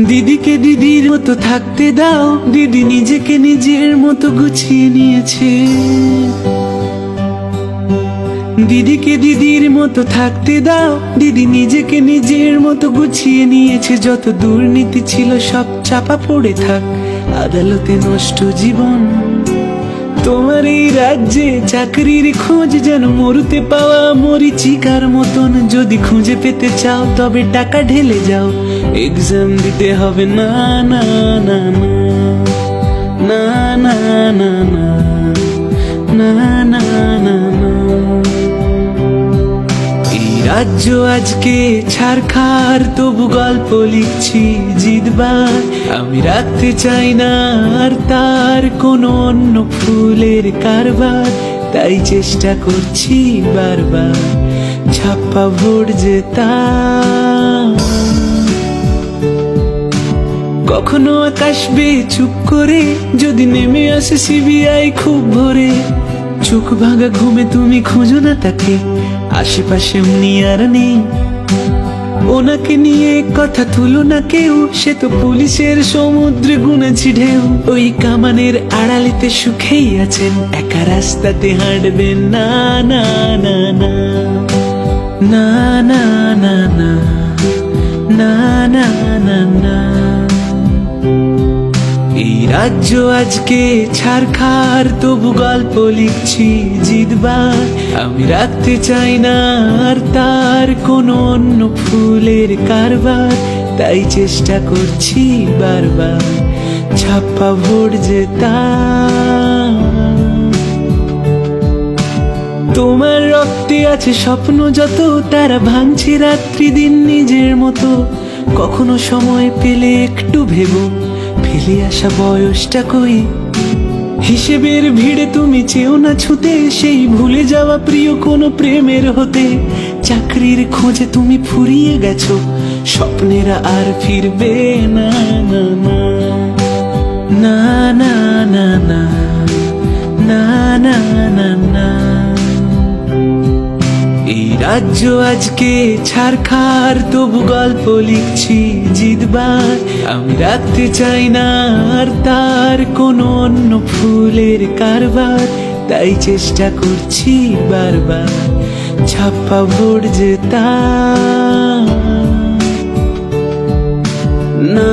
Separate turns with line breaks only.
দিদিকে দিদির মতো থাকতে দাও, দিদি নিজেকে নিজের মতো গুছিয়ে নিয়েছে। দিদিকে দিদির মতো থাকতে দাও, দিদি নিজেকে নিজের মতো গুছিয়ে নিয়েছে। যত দুর্নীতি ছিল সব চাপা পড়ে থাক, আদালতে নষ্ট জীবন। তোমার এই রাজ্যে চাকরির খোঁজ যেন মরুতে পাওয়া মরিচিকার মতন। যদি খুঁজে পেতে চাও তবে টাকা ঢেলে যাও, এক্সাম দিতে হবে না না না না না না না না না না না। এই রাজ্য আজকে ছারখার, তবু গল্প লিখছি জিতবার। আমি রাখতে চাই না আর তার কোনো অন্য ফুলের কারবার, তাই চেষ্টা করছি বারবার ছাপ্পা ভোট জেতা। কখনো আকাশ বেয়ে চুপ করে যদি নেমে আসে সিবিআই খুব ভোরে। চোখ ভাঙা ঘুমে তুমি খোঁজো না তাকে, আশেপাশে উনি আর নেই। ওনাকে নিয়ে কথা তুলো না কেউ, সে তো পুলিশের সমুদ্রে গুনেছি ঢেউ। ওই কামানের আড়ালিতে সুখেই আছেন, একা রাস্তাতে হাঁটবেন না না না না না না না না না না না না। এই রাজ্য আজকে ছারখার, তবু গল্প লিখছি জিতবার। আমি রাখতে চাই না আর তার কোনো অন্য ফুলের কারবার, তাই চেষ্টা করছি বারবার ছাপ্পা ভোট জেতা। তোমার রক্তে আছে স্বপ্ন যত, তারা ভাঙছে রাত্রি দিন নিজের মতো। কখনো সময় পেলে একটু ভেবো, ফেলে আসা বয়সটা কই। হিসেবের ভিড়ে তুমি চেও না ছুতে, সেই ভুলে যাওয়া প্রিয় কোনো প্রেমের হতে। চাকরির খোঁজে তুমি ফুরিয়ে গেছো, স্বপ্নেরা আর ফিরবে না না না না না না না না না না। এই রাজ্য আজকে ছারখার, তবু গল্প লিখছি জিতবার। আমি রাখতে চাই না আর তার কোনো অন্য ফুলের কারবার, তাই চেষ্টা করছি বারবার ছাপ্পা ভোট জেতা। না